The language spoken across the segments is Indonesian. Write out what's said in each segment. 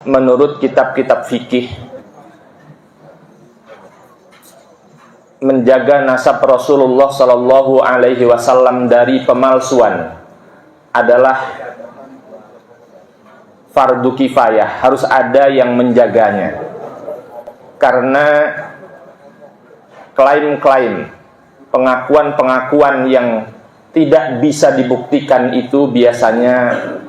Menurut kitab-kitab fikih, menjaga nasab Rasulullah Shallallahu Alaihi Wasallam dari pemalsuan adalah fardu kifayah, harus ada yang menjaganya. Karena klaim-klaim, pengakuan-pengakuan yang tidak bisa dibuktikan itu biasanya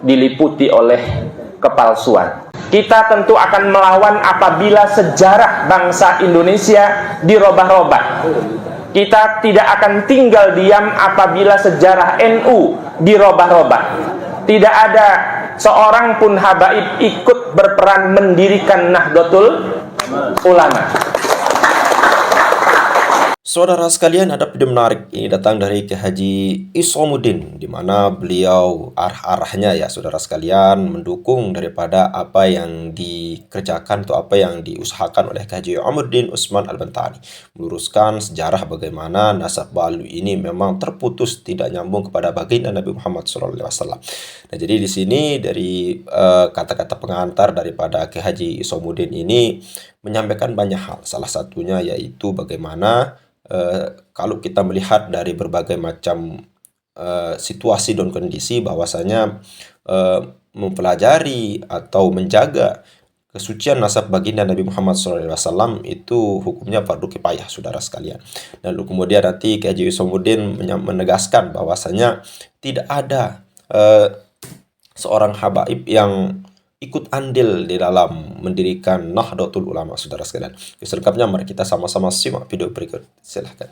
diliputi oleh kepalsuan. Kita tentu akan melawan apabila sejarah bangsa Indonesia dirobah-robah. Kita tidak akan tinggal diam apabila sejarah NU dirobah-robah. Tidak ada seorang pun habaib ikut berperan mendirikan Nahdlatul Ulama. Saudara sekalian, ada video menarik ini datang dari Kiai Haji Isamuddin, di mana beliau arah-arahnya ya saudara sekalian mendukung daripada apa yang dikerjakan atau apa yang diusahakan oleh Kiai Haji Amuddin Utsman Al-Bantani, meluruskan sejarah bagaimana nasab Balu ini memang terputus, tidak nyambung kepada baginda Nabi Muhammad SAW. Nah, jadi di sini dari kata-kata pengantar daripada Kiai Haji Isamuddin ini menyampaikan banyak hal. Salah satunya yaitu bagaimana kalau kita melihat dari berbagai macam situasi dan kondisi, bahwasanya mempelajari atau menjaga kesucian nasab baginda Nabi Muhammad SAW itu hukumnya fardu kifayah, saudara sekalian. Dan lalu kemudian nanti Kiai Haji Isamuddin menegaskan bahwasanya tidak ada seorang habaib yang ikut andil di dalam mendirikan Nahdlatul Ulama, saudara sekalian. Selengkapnya mari kita sama-sama simak video berikut. Silahkan.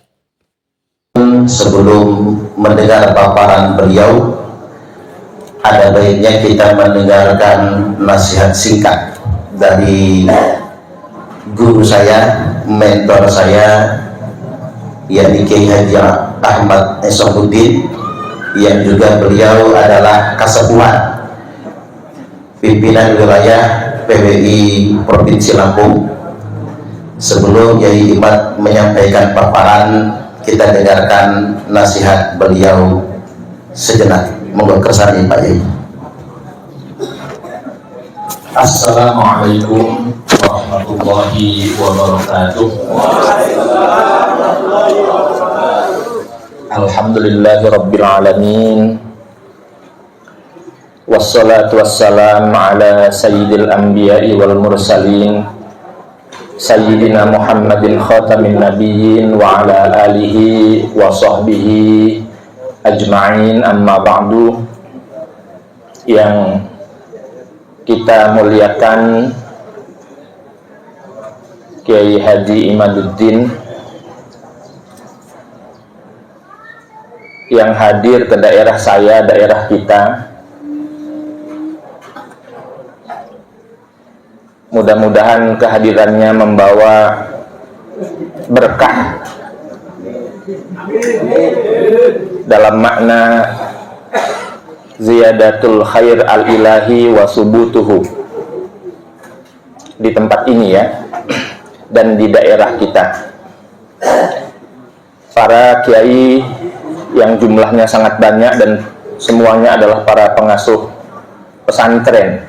Sebelum mendengar paparan beliau, ada baiknya kita mendengarkan nasihat singkat dari guru saya, mentor saya, yakni Kiai Haji Ahmad Isamuddin, yang juga beliau adalah kasepuhan pimpinan wilayah PWI Provinsi Lampung. Sebelum Yai Imad menyampaikan paparan, kita dengarkan nasihat beliau sejenak. Monggo kersane Pak Yai. Assalamualaikum warahmatullahi wabarakatuh. Alhamdulillahirabbil alamin. Wassalatu wassalamu ala sayyidil anbiya'i wal mursalin sayyidina Muhammadin khatamin nabiyyin wa ala alihi wa sahbihi ajma'in, amma ba'du. Yang kita muliakan Kiai Haji Imaduddin yang hadir ke daerah saya, daerah kita. Mudah-mudahan kehadirannya membawa berkah dalam makna ziyadatul khair al-ilahi wa subutuhu di tempat ini ya, dan di daerah kita. Para kiai yang jumlahnya sangat banyak dan semuanya adalah para pengasuh pesantren.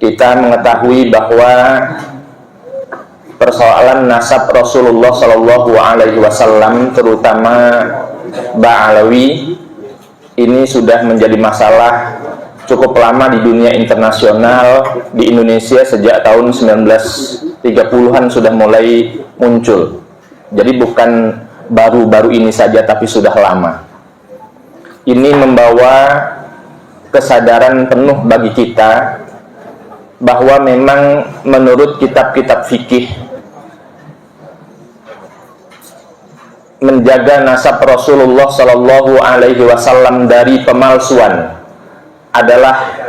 Kita mengetahui bahwa persoalan nasab Rasulullah Shallallahu Alaihi Wasallam, terutama Ba'alawi, ini sudah menjadi masalah cukup lama di dunia internasional. Di Indonesia sejak tahun 1930-an sudah mulai muncul. Jadi bukan baru-baru ini saja, tapi sudah lama. Ini membawa kesadaran penuh bagi kita bahwa memang menurut kitab-kitab fikih, menjaga nasab Rasulullah Shallallahu Alaihi Wasallam dari pemalsuan adalah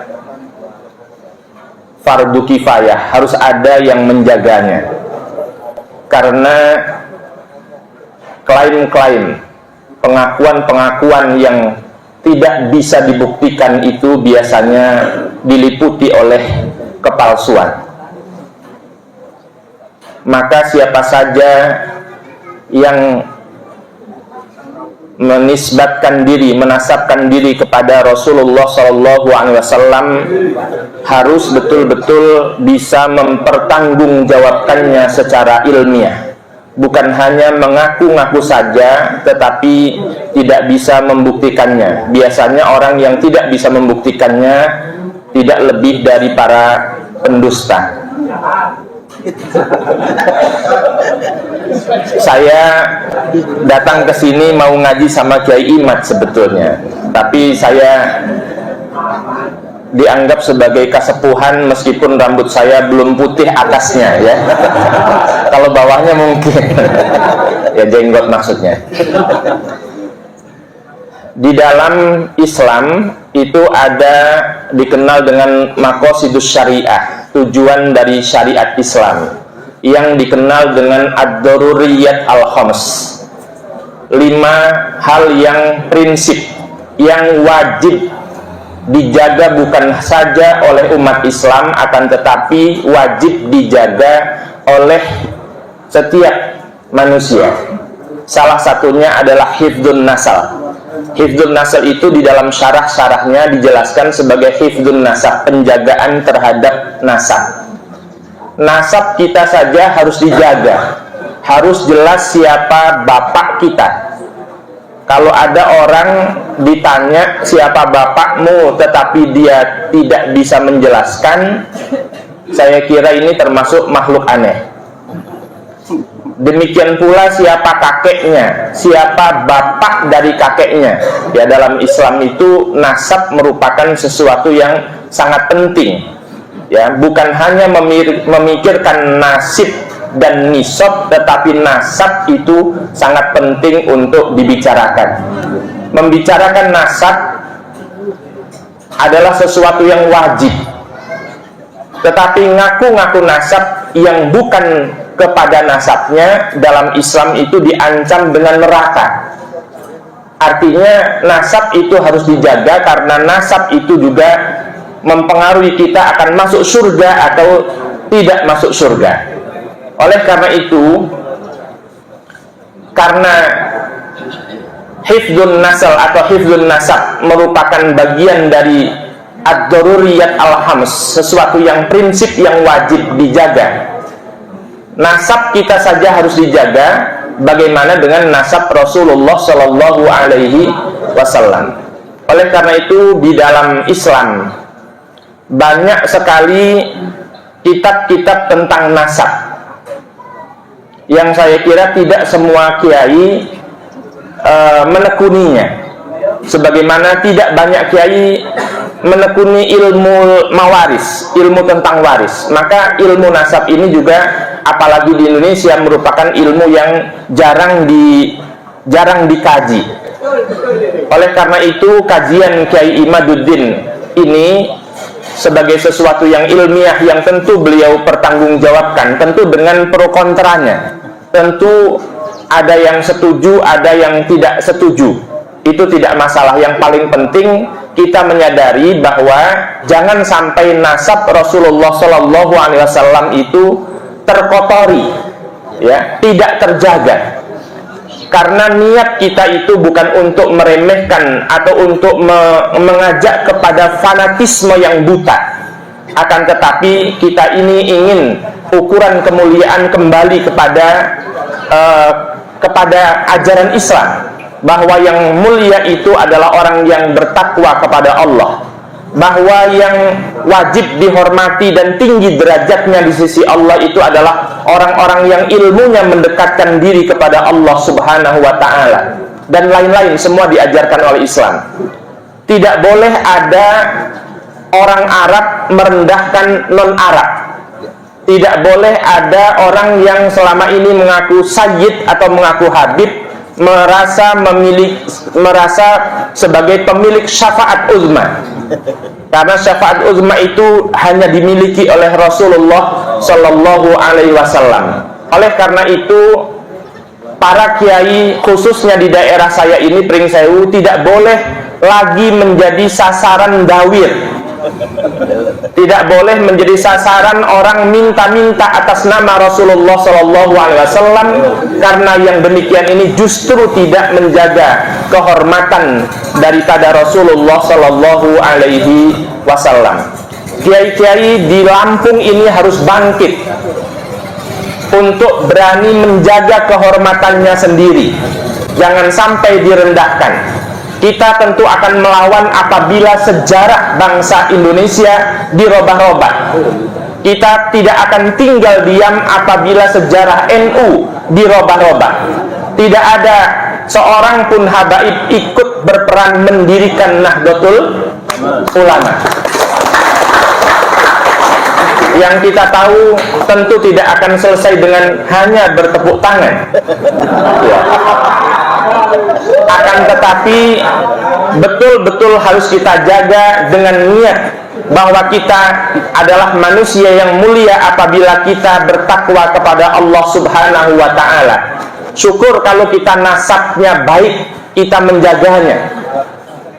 fardu kifayah, harus ada yang menjaganya. Karena klaim-klaim, pengakuan-pengakuan yang tidak bisa dibuktikan itu biasanya diliputi oleh kepalsuan. Maka siapa saja yang menisbatkan diri, menasabkan diri kepada Rasulullah SAW harus betul-betul bisa mempertanggungjawabkannya secara ilmiah. Bukan hanya mengaku-ngaku saja, tetapi tidak bisa membuktikannya. Biasanya orang yang tidak bisa membuktikannya tidak lebih dari para pendusta. Saya datang ke sini mau ngaji sama Kiai Imad sebetulnya, tapi saya dianggap sebagai kasepuhan meskipun rambut saya belum putih atasnya ya. Kalau bawahnya mungkin ya jenggot maksudnya. Di dalam Islam itu ada dikenal dengan maqasidus syariah, tujuan dari syariat Islam, yang dikenal dengan ad-daruriyat al-khams, 5 hal yang prinsip yang wajib dijaga bukan saja oleh umat Islam, akan tetapi wajib dijaga oleh setiap manusia. Salah satunya adalah hifdzun nasal. Hifdzun nasal itu di dalam syarah-syarahnya dijelaskan sebagai hifdzun nasab, penjagaan terhadap nasab. Nasab kita saja harus dijaga, harus jelas siapa bapak kita. Kalau ada orang ditanya siapa bapakmu tetapi dia tidak bisa menjelaskan, saya kira ini termasuk makhluk aneh. Demikian pula siapa kakeknya, siapa bapak dari kakeknya. Ya, dalam Islam itu nasab merupakan sesuatu yang sangat penting. Ya, bukan hanya memikirkan nasib dan nisab, tetapi nasab itu sangat penting untuk dibicarakan. Membicarakan nasab adalah sesuatu yang wajib. Tetapi ngaku-ngaku nasab yang bukan kepada nasabnya dalam Islam itu diancam dengan neraka. Artinya nasab itu harus dijaga karena nasab itu juga mempengaruhi kita akan masuk surga atau tidak masuk surga. Oleh karena itu, karena hifdzun nasal atau hifdzun nasab merupakan bagian dari ad-daruriyat al-khams, sesuatu yang prinsip yang wajib dijaga. Nasab kita saja harus dijaga, bagaimana dengan nasab Rasulullah Shallallahu Alaihi Wasallam. Oleh karena itu di dalam Islam banyak sekali kitab-kitab tentang nasab yang saya kira tidak semua kiai menekuninya. Sebagaimana tidak banyak kiai menekuni ilmu mawaris, ilmu tentang waris. Maka ilmu nasab ini juga, apalagi di Indonesia, merupakan ilmu yang jarang dikaji. Oleh karena itu kajian Kiai Imaduddin ini sebagai sesuatu yang ilmiah yang tentu beliau pertanggungjawabkan, tentu dengan pro kontranya. Tentu ada yang setuju, ada yang tidak setuju. Itu tidak masalah. Yang paling penting kita menyadari bahwa jangan sampai nasab Rasulullah Shallallahu Alaihi Wasallam itu terkotori, ya, tidak terjaga. Karena niat kita itu bukan untuk meremehkan atau untuk mengajak kepada fanatisme yang buta. Akan tetapi kita ini ingin ukuran kemuliaan kembali kepada ajaran Islam, bahwa yang mulia itu adalah orang yang bertakwa kepada Allah, bahwa yang wajib dihormati dan tinggi derajatnya di sisi Allah itu adalah orang-orang yang ilmunya mendekatkan diri kepada Allah Subhanahu wa ta'ala, dan lain-lain semua diajarkan oleh Islam. Tidak boleh ada orang Arab merendahkan non-Arab. Tidak boleh ada orang yang selama ini mengaku sayyid atau mengaku habib merasa sebagai pemilik syafaat uzma, karena syafaat uzma itu hanya dimiliki oleh Rasulullah Shallallahu Alaihi Wasallam. Oleh karena itu para kiai khususnya di daerah saya ini, Pringsewu, tidak boleh lagi menjadi sasaran dawir Tidak boleh menjadi sasaran orang minta-minta atas nama Rasulullah SAW, karena yang demikian ini justru tidak menjaga kehormatan daripada Rasulullah SAW. Kiai-kiai di Lampung ini harus bangkit untuk berani menjaga kehormatannya sendiri, jangan sampai direndahkan. Kita tentu akan melawan apabila sejarah bangsa Indonesia dirobah-robah. Kita tidak akan tinggal diam apabila sejarah NU dirobah-robah. Tidak ada seorang pun habaib ikut berperan mendirikan Nahdlatul Ulama. Yang kita tahu tentu tidak akan selesai dengan hanya bertepuk tangan, ya. Akan tetapi betul-betul harus kita jaga dengan niat bahwa kita adalah manusia yang mulia apabila kita bertakwa kepada Allah Subhanahu wa Ta'ala. Syukur kalau kita nasabnya baik, kita menjaganya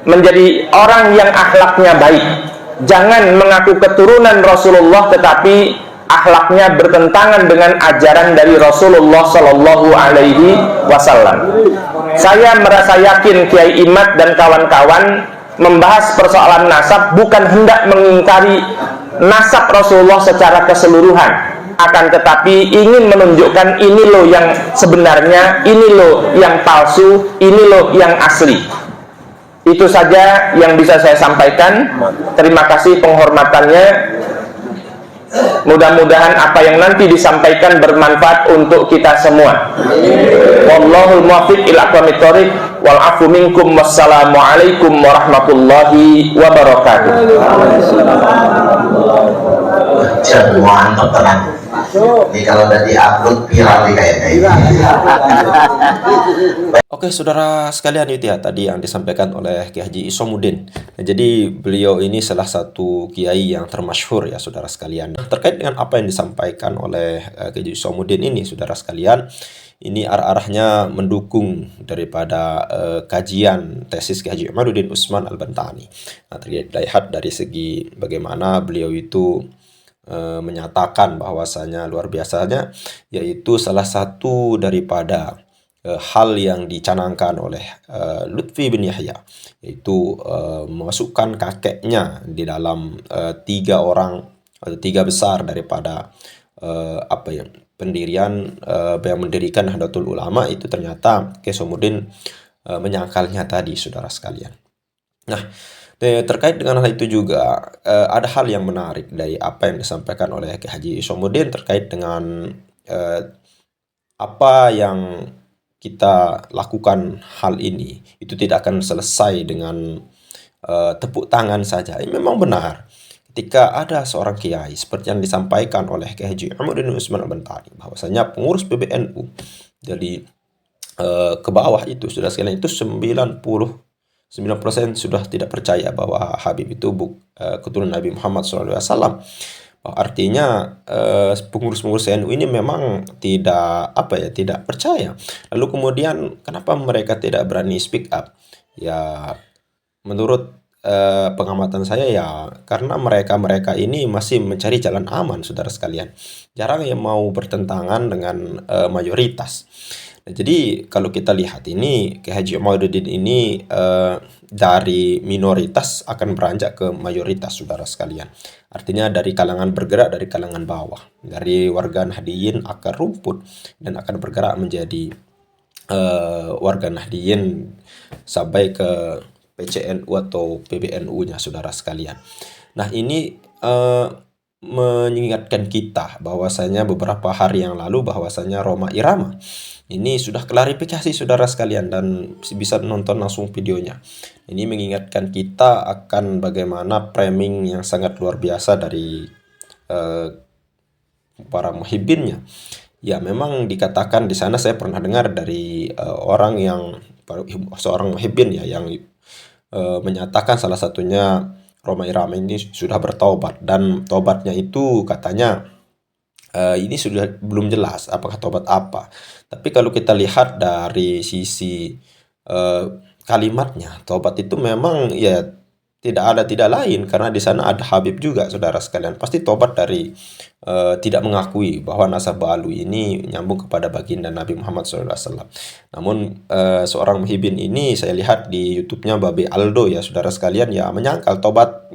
menjadi orang yang akhlaknya baik. Jangan mengaku keturunan Rasulullah tetapi akhlaknya bertentangan dengan ajaran dari Rasulullah Shallallahu Alaihi Wasallam. Saya merasa yakin Kiai Imad dan kawan-kawan membahas persoalan nasab bukan hendak mengingkari nasab Rasulullah secara keseluruhan, akan tetapi ingin menunjukkan ini loh yang sebenarnya, ini loh yang palsu, ini loh yang asli. Itu saja yang bisa saya sampaikan. Terima kasih penghormatannya. Mudah-mudahan apa yang nanti disampaikan bermanfaat untuk kita semua. Wallahul muwaffiq ila aqwamit thoriq wal afu minkum. Wassalamualaikum warahmatullahi wabarakatuh. Mantap tenang. Ini kalau udah di-upload viral nih kayaknya. Oke, saudara sekalian, itu ya tadi yang disampaikan oleh Kiai Haji Isomuddin. Nah, jadi beliau ini salah satu kiai yang termasyhur ya saudara sekalian. Terkait dengan apa yang disampaikan oleh Kiai Haji Isomuddin ini saudara sekalian, ini arah-arahnya mendukung daripada kajian tesis Kiai Haji Imaduddin Utsman Al-Bantani. Nah, terlihat dari segi bagaimana beliau itu menyatakan bahwasanya luar biasanya, yaitu salah satu daripada hal yang dicanangkan oleh Lutfi bin Yahya, yaitu memasukkan kakeknya di dalam tiga orang atau tiga besar daripada pendirian yang mendirikan Nahdlatul Ulama. Itu ternyata Kiai Isomuddin menyangkalnya tadi saudara sekalian. Nah, terkait dengan hal itu juga ada hal yang menarik dari apa yang disampaikan oleh Kiai Haji Isomuddin terkait dengan apa yang kita lakukan hal ini itu tidak akan selesai dengan tepuk tangan saja. Ini memang benar. Ketika ada seorang kiai seperti yang disampaikan oleh Kiai Haji Imaduddin Utsman Al-Bantani, bahwasanya pengurus PBNU dari ke bawah itu sudah sekalian itu 99% sudah tidak percaya bahwa Habib itu keturunan Nabi Muhammad SAW. Artinya pengurus-pengurus NU ini memang tidak percaya. Lalu kemudian kenapa mereka tidak berani speak up? Ya menurut pengamatan saya ya karena mereka ini masih mencari jalan aman saudara sekalian. Jarang yang mau bertentangan dengan mayoritas. Nah, jadi kalau kita lihat ini Kiai Haji Imaduddin ini dari minoritas akan beranjak ke mayoritas saudara sekalian. Artinya dari kalangan bergerak dari kalangan bawah, dari warga Nahdliyin akar rumput dan akan bergerak menjadi warga Nahdliyin sampai ke PCNU atau PBNU-nya saudara sekalian. Nah, ini mengingatkan kita bahwasanya beberapa hari yang lalu bahwasanya Rhoma Irama ini sudah klarifikasi saudara sekalian dan bisa nonton langsung videonya. Ini mengingatkan kita akan bagaimana framing yang sangat luar biasa dari para muhibbinnya. Ya memang dikatakan di sana, saya pernah dengar dari seorang muhibbin ya yang menyatakan salah satunya Rhoma Irama ini sudah bertaubat, dan taubatnya itu katanya ini sudah belum jelas apakah taubat apa. Tapi kalau kita lihat dari sisi kalimatnya, taubat itu memang ya tidak lain, karena di sana ada Habib juga, saudara sekalian. Pasti tobat dari tidak mengakui bahwa nasab Alwi ini nyambung kepada baginda Nabi Muhammad SAW. Namun seorang muhibin ini saya lihat di YouTube-nya Babe Aldo ya, saudara sekalian, ya menyangkal tobat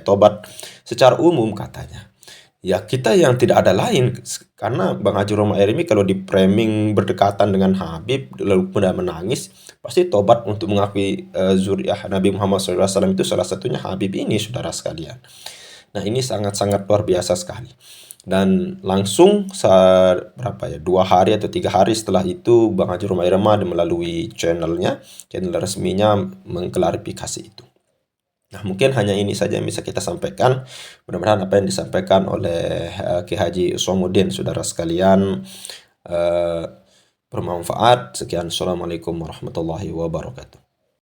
tobat secara umum katanya. Ya kita yang tidak ada lain, karena Bang Haji Roma Ermi kalau di framing berdekatan dengan Habib lalu kemudian menangis, pasti tobat untuk mengakui zuriat Nabi Muhammad SAW itu salah satunya Habib ini, saudara sekalian. Nah ini sangat-sangat luar biasa sekali. Dan langsung 2 hari atau 3 hari setelah itu Bang Haji Roma Irama melalui channel resminya mengklarifikasi itu. Nah, mungkin hanya ini saja yang bisa kita sampaikan. Mudah-mudahan apa yang disampaikan oleh Kiai Haji Isomuddin, saudara sekalian, bermanfaat. Sekian, Assalamualaikum warahmatullahi wabarakatuh.